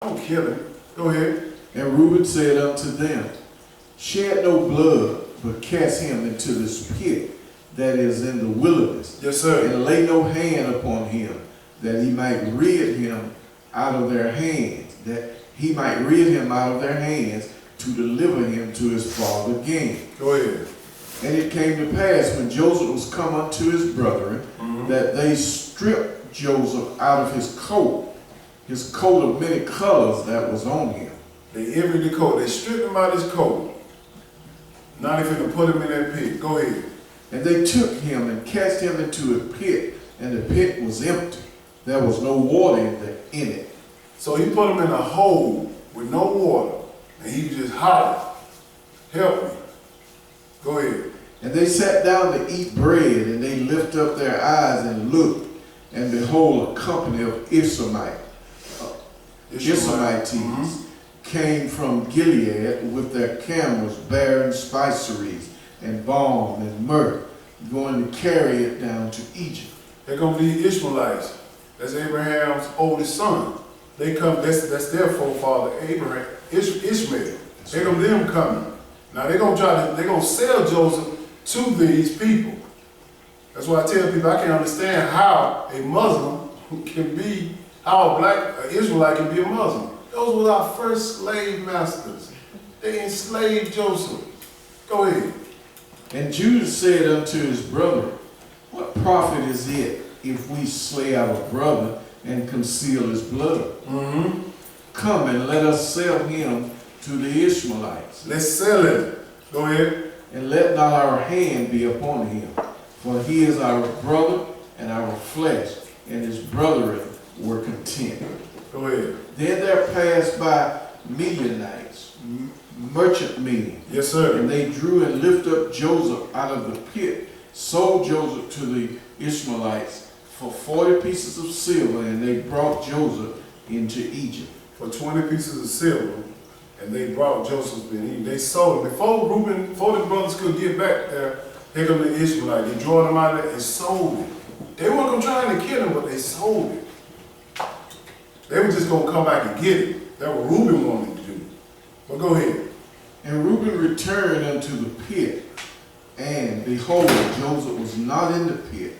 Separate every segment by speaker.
Speaker 1: Don't kill him. Go ahead.
Speaker 2: And Reuben said unto them, Shed no blood, but cast him into this pit that is in the wilderness.
Speaker 1: Yes, sir.
Speaker 2: And lay no hand upon him, that he might rid him out of their hands, to deliver him to his father again.
Speaker 1: Go ahead.
Speaker 2: And it came to pass, when Joseph was come unto his brethren, that they stripped Joseph out of his coat of many colors that was on him.
Speaker 1: They emptied the coat. They stripped him out of his coat. Now they're going to put him in that pit. Go ahead.
Speaker 2: And they took him and cast him into a pit, and the pit was empty. There was no water in it.
Speaker 1: So he put him in a hole with no water, and he just hollered, help me. Go ahead.
Speaker 2: And they sat down to eat bread, and they lift up their eyes and looked, and behold, a company of Ishmaelites came from Gilead with their camels bearing spiceries and balm and myrrh, going to carry it down to Egypt.
Speaker 1: They're going to be Ishmaelites. That's Abraham's oldest son. They come, that's their forefather, Abraham, Ishmael. They're going to them coming. Now they're going to sell Joseph to these people. That's why I tell people I can't understand how a Muslim can be, how an Israelite can be a Muslim. Those were our first slave masters. They enslaved Joseph. Go ahead.
Speaker 2: And Judah said unto his brother, What profit is it if we slay our brother and conceal his blood? Come and let us sell him to the Ishmaelites.
Speaker 1: Let's sell him. Go ahead.
Speaker 2: And let not our hand be upon him, for he is our brother and our flesh, and his brethren were content.
Speaker 1: Go ahead.
Speaker 2: Then there passed by Midianites, merchant men.
Speaker 1: Yes, sir.
Speaker 2: And they drew and lifted up Joseph out of the pit, sold Joseph to the Ishmaelites for 40 pieces of silver, and they brought Joseph into Egypt.
Speaker 1: For 20 pieces of silver, and they brought Joseph in Egypt. They sold him. Before the brothers could get back there, here come the Ishmaelites. They drew him out of there and sold him. They weren't trying to kill him, but they sold him. They were just going to come back and get it. That's what Reuben wanted to do. But go ahead.
Speaker 2: And Reuben returned unto the pit, and behold, Joseph was not in the pit,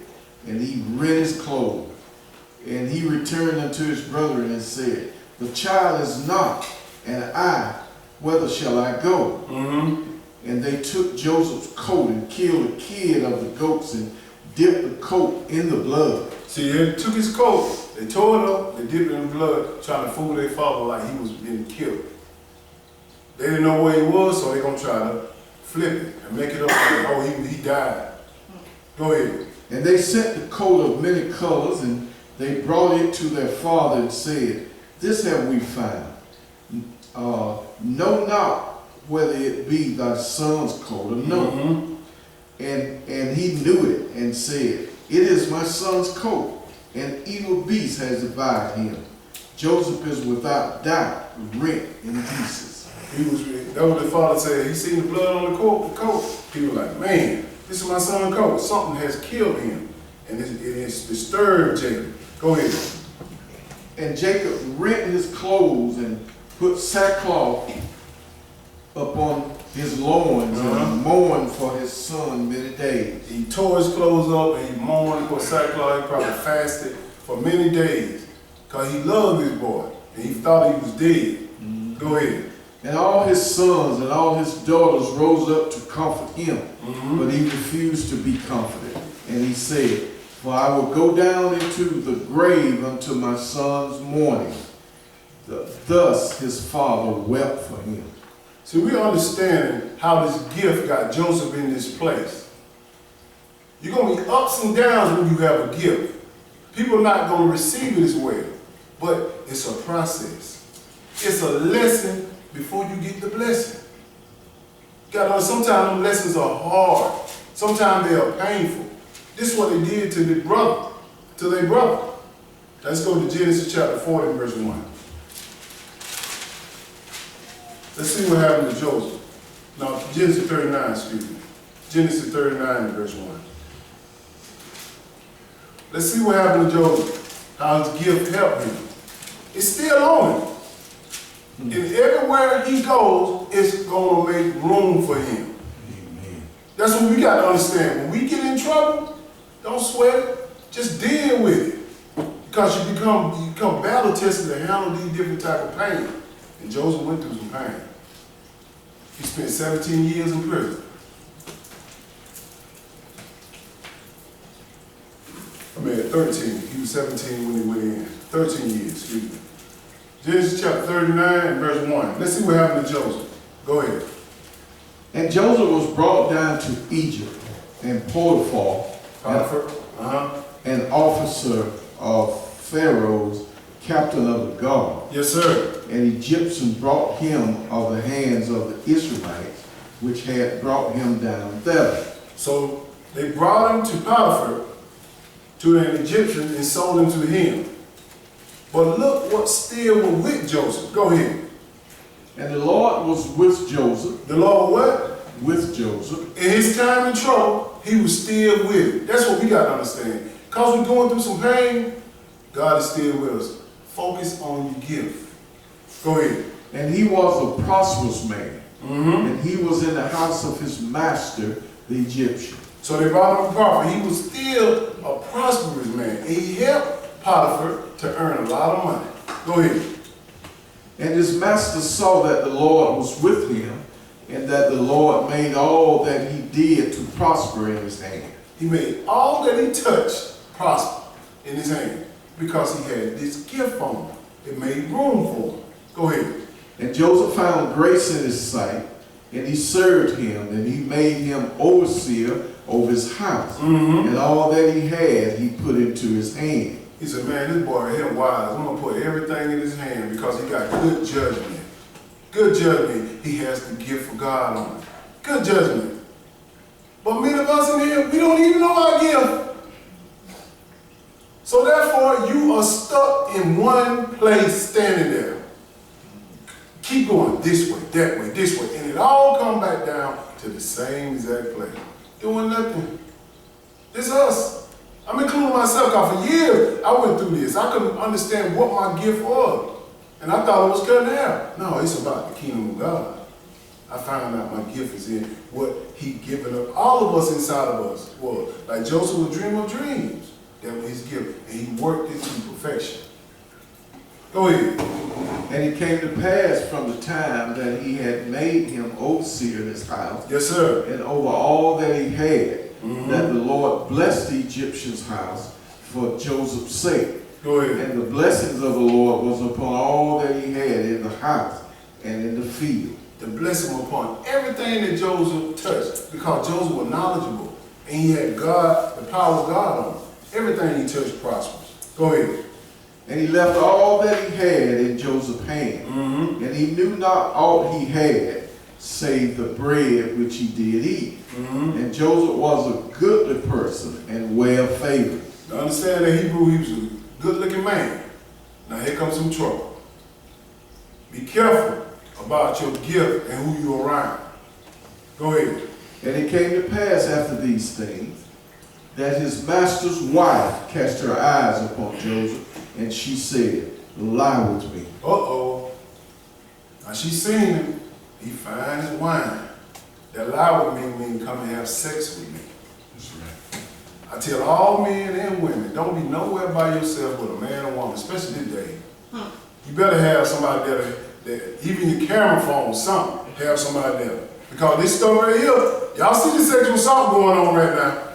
Speaker 2: and he rent his clothes. And he returned unto his brethren and said, The child is not, and I, whither shall I go? And they took Joseph's coat and killed a kid of the goats and dipped the coat in the blood.
Speaker 1: See, they took his coat, they tore it up, they dipped it in the blood, trying to fool their father like he was being killed. They didn't know where he was, so they're going to try to flip it and make it up like, oh, he died. Go ahead.
Speaker 2: And they set the coat of many colors, and they brought it to their father and said, This have we found. Know not whether it be thy son's coat or no. And he knew it and said, It is my son's coat, and evil beast has devoured him. Joseph is without doubt rent in pieces.
Speaker 1: That was the father said. He seen the blood on the coat. He was like, man, this is my son's coat. Something has killed him, and it has disturbed Jacob. Go ahead.
Speaker 2: And Jacob rent his clothes and put sackcloth upon his loins and mourned for his son many days. He
Speaker 1: tore his clothes up and he mourned for sackcloth. He probably fasted for many days because he loved his boy and he thought he was dead. Go ahead.
Speaker 2: And all his sons and all his daughters rose up to comfort him, but he refused to be comforted. And he said, For I will go down into the grave unto my son's mourning. Thus his father wept for him.
Speaker 1: See, we understand how this gift got Joseph in this place. You're going to be ups and downs when you have a gift. People are not going to receive it as well, but it's a process. It's a lesson before you get the blessing. You got to know sometimes them lessons are hard. Sometimes they are painful. This is what they did to their brother. Let's go to Genesis chapter 40 verse 1. Let's see what happened to Joseph. No, Genesis 39, excuse me. Genesis 39 verse 1. Let's see what happened to Joseph. How his gift helped him. It's still on him. wherever he goes, it's gonna make room for him.
Speaker 2: Amen.
Speaker 1: That's what we gotta understand. When we get in trouble, don't sweat it. Just deal with it. Because you become battle tested to handle these different type of pain. And Joseph went through some pain. He spent 17 years in prison. I mean, 13. He was 17 when he went in. 13 years, excuse me. Genesis chapter 39 and verse 1. Let's see what happened to Joseph. Go ahead.
Speaker 2: And Joseph was brought down to Egypt, and Potiphar, an officer of Pharaoh's captain of the guard,
Speaker 1: Yes, sir.
Speaker 2: an Egyptian, brought him of the hands of the Israelites, which had brought him down thither.
Speaker 1: So they brought him to Potiphar, to an Egyptian, and sold him to him. But look what still was with Joseph. Go ahead.
Speaker 2: And the Lord was with Joseph,
Speaker 1: The Lord what?
Speaker 2: with Joseph,
Speaker 1: In his time in trouble, he was still with him. That's what we got to understand. Because we're going through some pain, God is still with us. Focus on your gift. Go ahead.
Speaker 2: and he was a prosperous man,
Speaker 1: Mm-hmm.
Speaker 2: and he was in the house of his master, the Egyptian.
Speaker 1: So they brought him to Potiphar. He was still a prosperous man. And he helped Potiphar to earn a lot of money. Go ahead.
Speaker 2: And his master saw that the Lord was with him, and that the Lord made all that he did to prosper in his hand.
Speaker 1: He made all that he touched prosper in his hand because he had this gift on him. It made room for him. Go ahead.
Speaker 2: And Joseph found grace in his sight, and he served him, and he made him overseer over his house.
Speaker 1: Mm-hmm.
Speaker 2: And all that he had, he put into his hand.
Speaker 1: He said, man, this boy here wise. I'm going to put everything in his hand because he got good judgment. Good judgment. He has the gift of God on him. Good judgment. But many of us in here, we don't even know our gift. So therefore, you are stuck in one place standing there. Keep going this way, that way, this way. And it all comes back down to the same exact place. Doing nothing. It's us. I'm including myself, because for years I went through this. I couldn't understand what my gift was. And I thought it was cutting hair. No, it's about the kingdom of God. I found out my gift is in what he given up. All of us inside of us was. Like Joseph was dreaming of dreams. That was his gift. And he worked it to perfection. Go ahead.
Speaker 2: And it came to pass from the time that he had made him overseer in his house,
Speaker 1: Yes, sir.
Speaker 2: and over all that he had,
Speaker 1: Mm-hmm.
Speaker 2: that the Lord blessed the Egyptian's house for Joseph's sake.
Speaker 1: Go ahead.
Speaker 2: And the blessings of the Lord was upon all that he had in the house and in the field.
Speaker 1: The blessing upon everything that Joseph touched, because Joseph was knowledgeable and he had God, the power of God on him. Everything he touched prospers. Go ahead.
Speaker 2: And he left all that he had in Joseph's hand.
Speaker 1: Mm-hmm.
Speaker 2: And he knew not aught he had, save the bread which he did eat.
Speaker 1: Mm-hmm.
Speaker 2: And Joseph was a goodly person and well favored.
Speaker 1: Now understand that Hebrew, he was a good-looking man. Now here comes some trouble. Be careful about your gift and who you're around. Go ahead.
Speaker 2: And it came to pass after these things, that his master's wife cast her eyes upon Joseph, and she said, lie with me.
Speaker 1: Uh-oh. Now she seen him. He fine as wine. That lie with me means come and have sex with me.
Speaker 2: That's right.
Speaker 1: I tell all men and women, don't be nowhere by yourself with a man or woman, especially this day. You better have somebody there, that even your camera phone, something, have somebody there. Because this stuff right here, y'all see the sexual assault going on right now.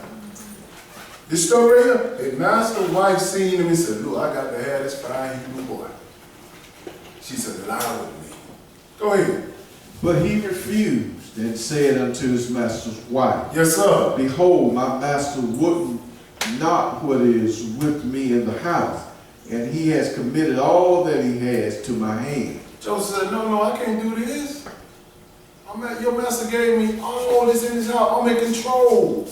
Speaker 1: This stuff right here, his master wife seen him and said, look, I got to have this fine Hebrew boy. She said, lie with me. Go ahead.
Speaker 2: But he refused and said unto his master's wife,
Speaker 1: Yes, sir.
Speaker 2: behold, my master would not what is with me in the house, and he has committed all that he has to my hand.
Speaker 1: Joseph said, no, I can't do this. Your master gave me all this in his house. I'm in control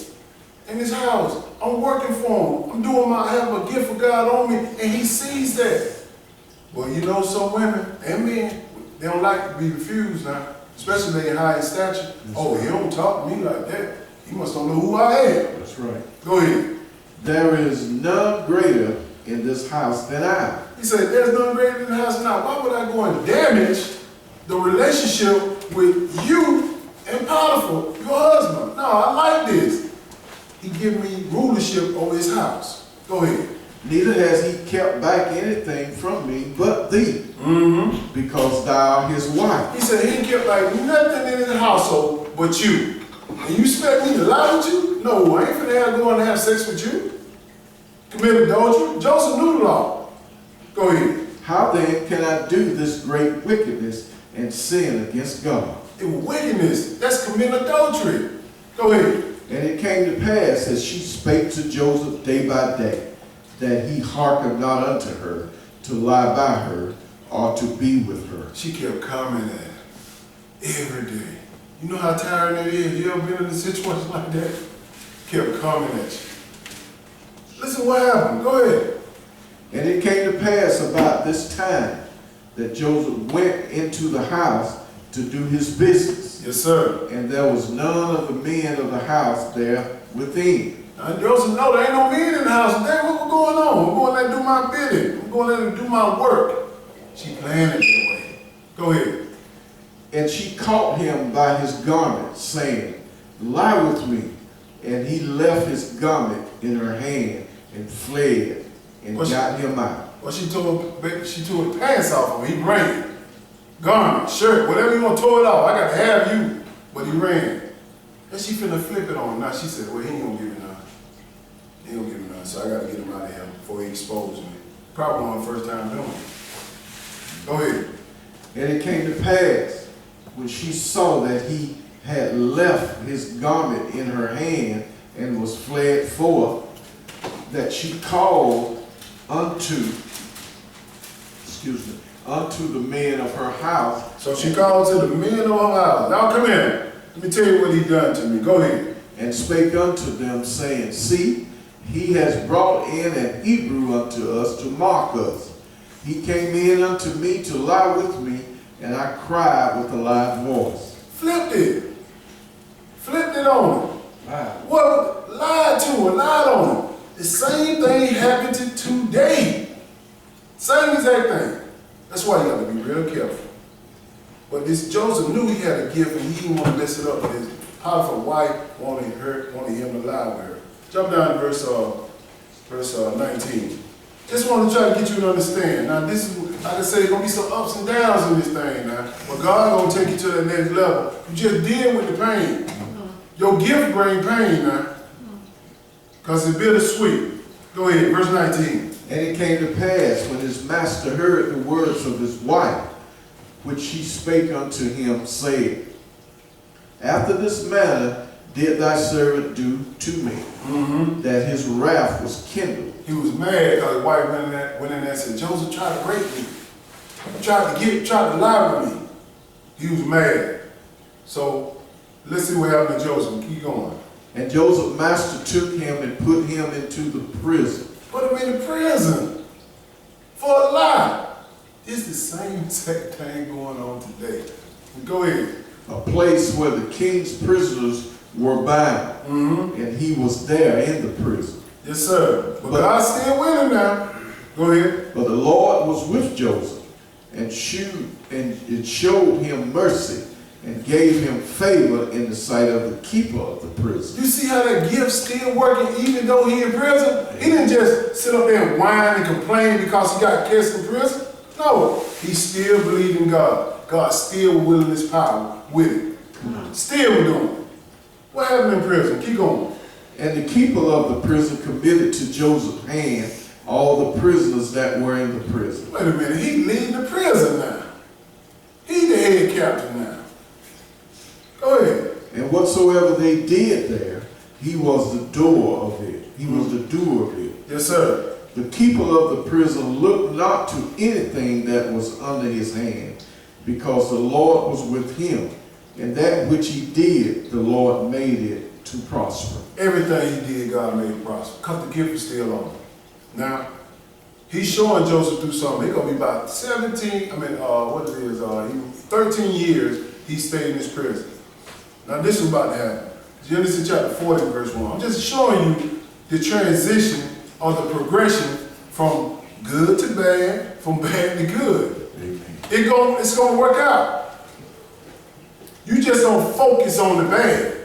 Speaker 1: in his house. I'm working for him. I'm doing I have a gift of God on me, and he sees that. Well, you know, some women and men, they don't like to be refused now, especially they in high in stature. Oh, he don't talk to me like that. He must don't know who I am.
Speaker 2: That's right.
Speaker 1: Go ahead.
Speaker 2: There is none greater in this house than I.
Speaker 1: He said, there's none greater than the house now. Why would I go and damage the relationship with you and Potiphar, your husband. No, I like this. He give me rulership over his house. Go ahead.
Speaker 2: Neither has he kept back anything from me but thee, because thou art his wife.
Speaker 1: He said he ain't kept like nothing in his household but you. And you expect me to lie with you? No, I ain't finna go and have sex with you. Commit adultery. Joseph knew the law. Go ahead.
Speaker 2: How then can I do this great wickedness and sin against God?
Speaker 1: It was wickedness. That's committing adultery. Go ahead.
Speaker 2: And it came to pass, as she spake to Joseph day by day, that he hearkened not unto her to lie by her or to be with her.
Speaker 1: She kept coming at him every day. You know how tiring that is? You ever been in a situation like that? Kept coming at you. Listen what happened. Go ahead.
Speaker 2: And it came to pass about this time that Joseph went into the house to do his business.
Speaker 1: Yes, sir.
Speaker 2: And there was none of the men of the house there within.
Speaker 1: And Joseph, no, there ain't no men in the house. There, what's going on? I'm going there to do my bidding. I'm going there to do my work. She planned it that way. Go ahead.
Speaker 2: And she caught him by his garment, saying, Lie with me. And he left his garment in her hand and fled and got him out.
Speaker 1: Well, she tore the pants off him. He ran. Garment, shirt, whatever you want, tore it off. I got to have you. But he ran. And she finna flip it on him. Now she said, well, he ain't gonna give me none. He ain't gonna give me none, so I gotta get him out of here before he exposes me. Probably on the first time doing it. Go ahead.
Speaker 2: And it came to pass, when she saw that he had left his garment in her hand and was fled forth, that she called unto the men of her house.
Speaker 1: So she called to the men of her house. Now come here. Let me tell you what he done to me. Go ahead.
Speaker 2: And spake unto them, saying, See, he has brought in an Hebrew unto us to mock us. He came in unto me to lie with me, and I cried with a loud voice.
Speaker 1: Flipped it. Flipped it on him.
Speaker 2: Wow.
Speaker 1: What? Lied to him. Lied on him. The same thing happened today. Same exact thing. That's why you got to be real careful. But this Joseph knew he had a gift and he didn't want to mess it up with his powerful wife wanted him to lie with her. Jump down to verse 19. Just want to try to get you to understand. Now this is, like I say, there's going to be some ups and downs in this thing now. But God going to take you to the next level. You just deal with the pain. Your gift bring pain now. Because it's bittersweet. Go ahead, verse 19.
Speaker 2: And it came to pass, when his master heard the words of his wife, which she spake unto him, saying, After this manner did thy servant do to me, that his wrath was kindled.
Speaker 1: He was mad because his wife went in there and said, Joseph tried to rape me. He tried to lie with me. He was mad. So let's see what happened to Joseph. Keep going.
Speaker 2: And Joseph's master took him and put him into the prison.
Speaker 1: Put him in prison for a lie. It's the same exact thing going on today. Go ahead.
Speaker 2: A place where the king's prisoners were bound, and he was there in the prison.
Speaker 1: Yes, sir. But God's still with him now. Go ahead.
Speaker 2: But the Lord was with Joseph, and showed him mercy, and gave him favor in the sight of the keeper of the prison.
Speaker 1: You see how that gift's still working even though he in prison? He didn't just sit up there and whine and complain because he got cast in prison. No, he still believed in God. God still willing his power with it. Still doing it. What happened in prison? Keep going.
Speaker 2: And the keeper of the prison committed to Joseph's hand all the prisoners that were in the prison.
Speaker 1: Wait a minute, he leading the prison now. He the head captain now. Go ahead.
Speaker 2: And whatsoever they did there, he was the doer of it. He was the doer of it.
Speaker 1: Yes, sir.
Speaker 2: The keeper of the prison looked not to anything that was under his hand, because the Lord was with him. And that which he did, the Lord made it to prosper.
Speaker 1: Everything he did, God made it prosper. Because the gift is still on him. Now, he's showing Joseph through something. It's going to be about 13 years he stayed in this prison. Now, this is about to happen. Genesis chapter 40, verse 1. I'm just showing you the transition or the progression from good to bad, from bad to good.
Speaker 2: Amen.
Speaker 1: It's going to work out. You just don't focus on the bad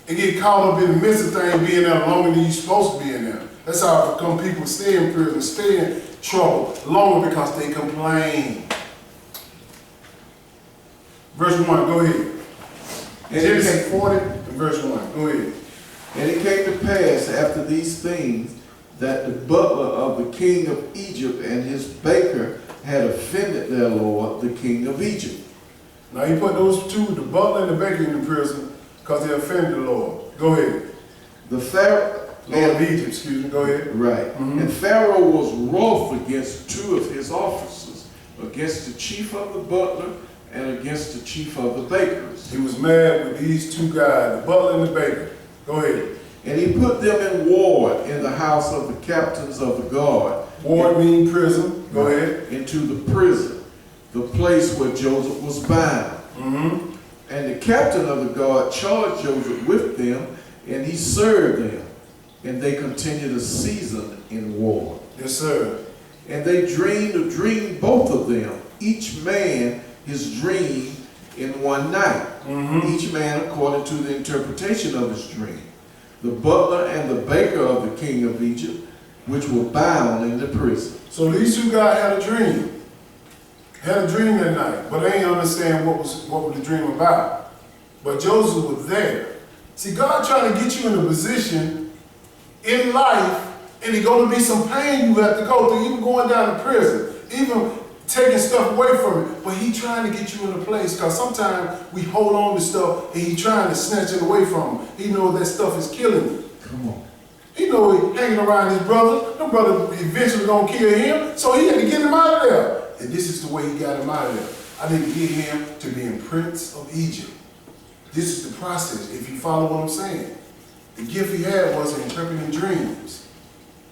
Speaker 1: and get caught up in the midst of things being there longer than you're supposed to be in there. That's how come people stay in prison, stay in trouble longer because they complain. Verse 1, go ahead. Genesis 40 and verse 1, go ahead.
Speaker 2: And it came to pass after these things that the butler of the king of Egypt and his baker had offended their lord, the king of Egypt.
Speaker 1: Now he put those two, the butler and the baker, in the prison because they offended the Lord. Go ahead.
Speaker 2: The Pharaoh,
Speaker 1: Lord of Egypt, excuse me, go ahead.
Speaker 2: right.
Speaker 1: Mhm.
Speaker 2: And Pharaoh was wroth against two of his officers, against the chief of the butler and against the chief of the bakers.
Speaker 1: He was mad with these two guys, the butler and the baker. Go ahead.
Speaker 2: And he put them in ward in the house of the captains of the guard.
Speaker 1: Ward mean prison. Go ahead.
Speaker 2: Into the prison, the place where Joseph was bound.
Speaker 1: Mm-hmm.
Speaker 2: And the captain of the guard charged Joseph with them, and he served them. And they continued a season in war.
Speaker 1: Yes, sir.
Speaker 2: And they dreamed a dream, both of them, each man his dream in one night.
Speaker 1: Mm-hmm.
Speaker 2: Each man according to the interpretation of his dream. The butler and the baker of the king of Egypt, which were bound in the prison.
Speaker 1: So these two guys had a dream. Had a dream that night, but they didn't understand what was the dream about. But Joseph was there. See, God trying to get you in a position in life, and there's going to be some pain you have to go through, even going down to prison, even taking stuff away from it. But He trying to get you in a place, because sometimes we hold on to stuff, and He trying to snatch it away from him. He knows that stuff is killing you.
Speaker 2: Come on.
Speaker 1: He know he hanging around his brother. The brother eventually gonna kill him, so he had to get him out of there. And this is the way he got him out of there. I need to get him to being Prince of Egypt. This is the process, if you follow what I'm saying. The gift he had was interpreting dreams.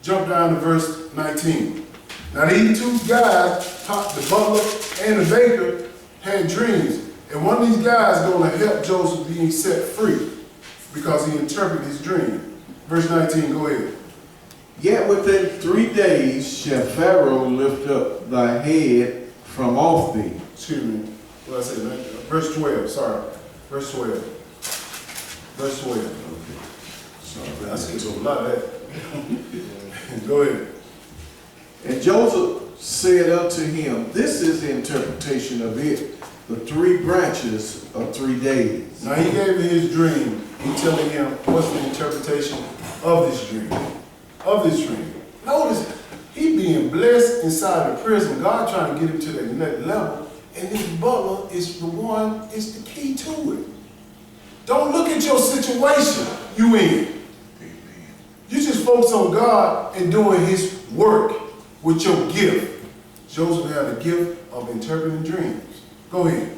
Speaker 1: Jump down to verse 19. Now these two guys, the butler and the baker, had dreams. And one of these guys is gonna help Joseph being set free because he interpreted his dream. Verse 19, go ahead.
Speaker 2: Yet within 3 days shall Pharaoh lift up thy head from off thee.
Speaker 1: Excuse me. What I said? Verse 12, sorry. Verse 12. Verse 12.
Speaker 2: Okay.
Speaker 1: Sorry, I skipped over a lot of that. Go ahead.
Speaker 2: And Joseph said unto him, this is the interpretation of it, the 3 branches of 3 days.
Speaker 1: Now he gave me his dream. He telling him what's the interpretation of this dream. Of this dream. Notice, he being blessed inside the prison. God trying to get him to that next level. And this butler is the one, is the key to it. Don't look at your situation you in. You just focus on God and doing His work with your gift. Joseph had a gift of interpreting dreams. Go ahead.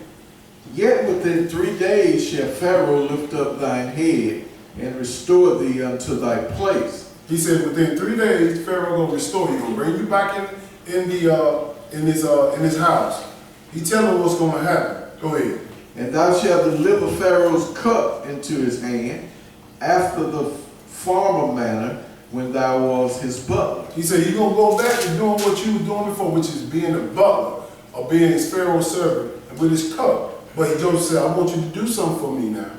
Speaker 2: Yet within 3 days shall Pharaoh lift up thine head and restore thee unto thy place.
Speaker 1: He said within 3 days, Pharaoh gonna restore you, gonna bring you back in his house. He tell him what's gonna happen. Go ahead.
Speaker 2: And thou shalt deliver Pharaoh's cup into his hand, after the former manner when thou was his butler.
Speaker 1: He said you're gonna go back to doing what you were doing before, which is being a butler or being his Pharaoh's servant and with his cup. But Joseph said, I want you to do something for me now.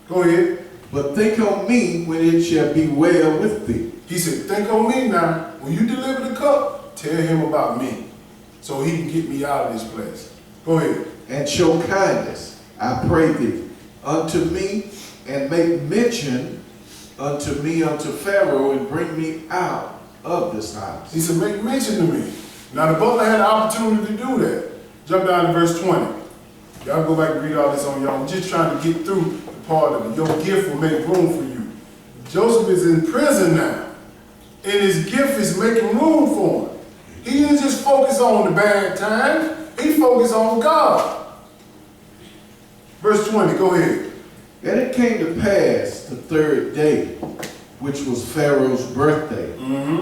Speaker 1: Go ahead.
Speaker 2: But think on me when it shall be well with thee.
Speaker 1: He said, think on me now. When you deliver the cup, tell him about me so he can get me out of this place. Go ahead.
Speaker 2: And show kindness, I pray thee, unto me, and make mention unto me unto Pharaoh, and bring me out of this house.
Speaker 1: He said, make mention to me. Now the butler had the opportunity to do that. Jump down to verse 20. Y'all go back and read all this on your own. I'm just trying to get through the part of it. Your gift will make room for you. Joseph is in prison now, and his gift is making room for him. He didn't just focus on the bad times. He focused on God. Verse 20, go ahead.
Speaker 2: And it came to pass the 3rd day, which was Pharaoh's birthday,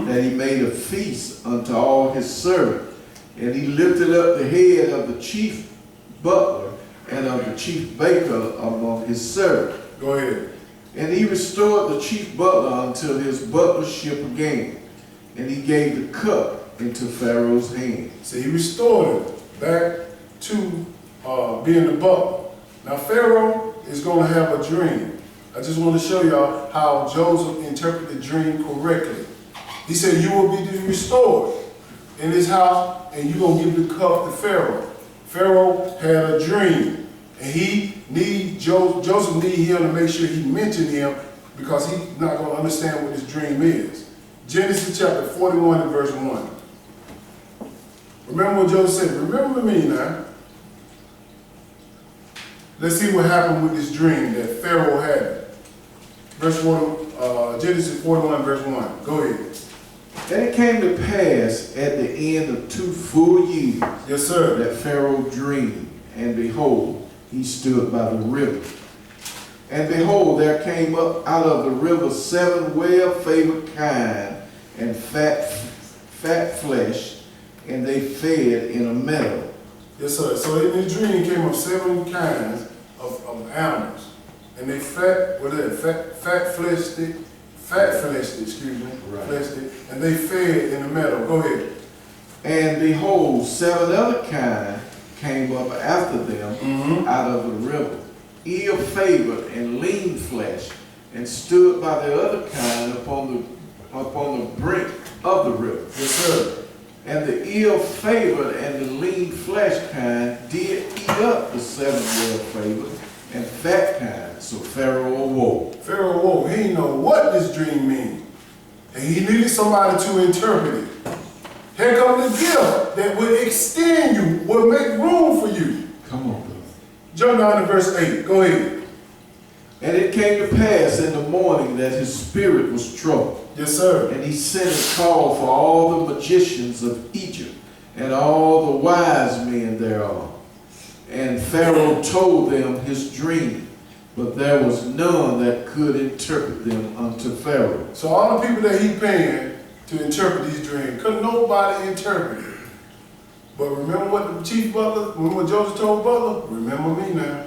Speaker 2: that he made a feast unto all his servants. And he lifted up the head of the chief butler and of the chief baker among his servants.
Speaker 1: Go ahead.
Speaker 2: And he restored the chief butler until his butlership again. And he gave the cup into Pharaoh's hand.
Speaker 1: So he restored him back to being the butler. Now Pharaoh is going to have a dream. I just want to show y'all how Joseph interpreted the dream correctly. He said, you will be restored in this house, and you're going to give the cup to Pharaoh. Pharaoh had a dream, and Joseph needed him to make sure he mentioned him, because he's not going to understand what his dream is. Genesis chapter 41 and verse 1. Remember what Joseph said, remember me now. Let's see what happened with this dream that Pharaoh had. Verse 1, Genesis 41 verse 1. Go ahead.
Speaker 2: And it came to pass at the end of 2 full years,
Speaker 1: Yes, sir.
Speaker 2: that Pharaoh dreamed, and behold, he stood by the river. And behold, there came up out of the river 7 well-favored kine and fat flesh, and they fed in a meadow.
Speaker 1: Yes, sir. So in his dream came up 7 kinds of animals. And they fat fleshed,
Speaker 2: Right.
Speaker 1: fleshed, and they fed in the meadow. Go ahead.
Speaker 2: And behold, 7 other kine came up after them out of the river, ill-favored and lean flesh, and stood by the other kind upon the brink of the river.
Speaker 1: Yes, sir.
Speaker 2: And the ill-favored and the lean flesh kind did eat up the 7 well-favored and fat kind. So Pharaoh awoke.
Speaker 1: Pharaoh awoke. He didn't know what this dream means. And he needed somebody to interpret it. Here comes the gift that will extend you, will make room for you.
Speaker 2: Come on, brother.
Speaker 1: Jump down to verse 8. Go ahead.
Speaker 2: And it came to pass in the morning that his spirit was troubled.
Speaker 1: Yes, sir.
Speaker 2: And he sent and called for all the magicians of Egypt and all the wise men thereof. And Pharaoh told them his dream, but there was none that could interpret them unto Pharaoh.
Speaker 1: So all the people that he paying to interpret these dreams, couldn't nobody interpret it. But remember what the chief butler, remember what Joseph told Butler? Remember me now.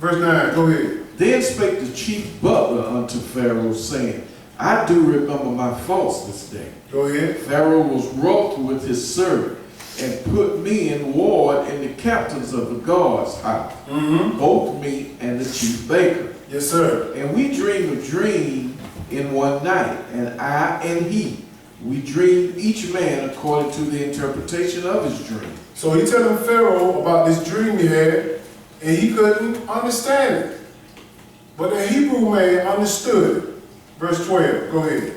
Speaker 1: Verse 9, go ahead.
Speaker 2: Then spake the chief butler unto Pharaoh, saying, I do remember my faults this day.
Speaker 1: Go ahead.
Speaker 2: Pharaoh was wroth with his servant, and put me in ward in the captains of the guard's house, both me and the chief baker.
Speaker 1: Yes, sir.
Speaker 2: And we dreamed a dream in one night, and I and he, we dreamed each man according to the interpretation of his dream.
Speaker 1: So he telling Pharaoh about this dream he had, and he couldn't understand it. But the Hebrew man understood it. Verse 12, go ahead.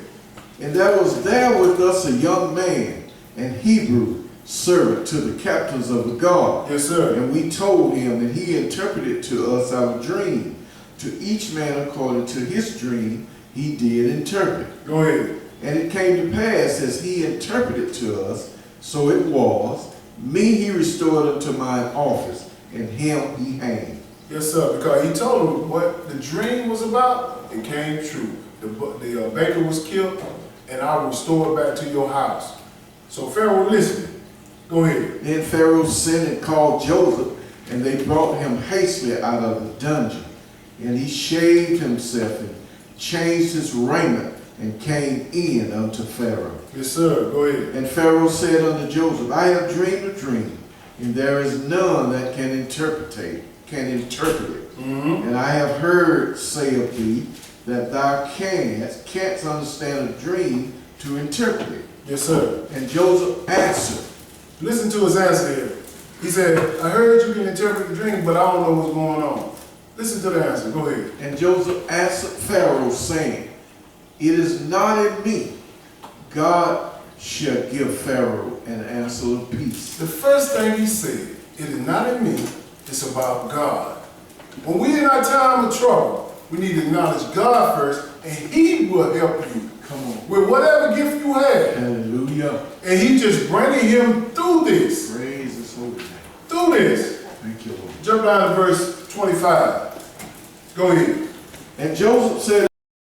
Speaker 2: And there was there with us a young man, an Hebrew, servant to the captains of the guard.
Speaker 1: Yes, sir.
Speaker 2: And we told him, and he interpreted to us our dream. To each man according to his dream, he did interpret.
Speaker 1: Go ahead.
Speaker 2: And it came to pass, as he interpreted to us, so it was. Me he restored unto mine office, and him he hanged.
Speaker 1: Yes, sir. Because he told him what the dream was about. It came true. The baker was killed, and I will restore it back to your house. So Pharaoh listened. Go ahead.
Speaker 2: Then Pharaoh sent and called Joseph, and they brought him hastily out of the dungeon. And he shaved himself and changed his raiment and came in unto Pharaoh.
Speaker 1: Yes, sir. Go ahead.
Speaker 2: And Pharaoh said unto Joseph, I have dreamed a dream, and there is none that can interpret it. And I have heard say of thee that thou canst understand a dream to interpret it.
Speaker 1: Yes, sir.
Speaker 2: And Joseph answered.
Speaker 1: Listen to his answer here. He said, I heard you can interpret the dream, but I don't know what's going on. Listen to the answer. Go ahead.
Speaker 2: And Joseph answered Pharaoh, saying, It is not in me. God shall give Pharaoh an answer of peace.
Speaker 1: The first thing he said, it is not in me, it's about God. When we're in our time of trouble, we need to acknowledge God first, and he will help you.
Speaker 2: Come on.
Speaker 1: With whatever gift you have.
Speaker 2: Hallelujah.
Speaker 1: And he just bringing him through this.
Speaker 2: Praise his holy name.
Speaker 1: Through this.
Speaker 2: Thank you, Lord.
Speaker 1: Jump down to verse 25. Go ahead.
Speaker 2: And Joseph said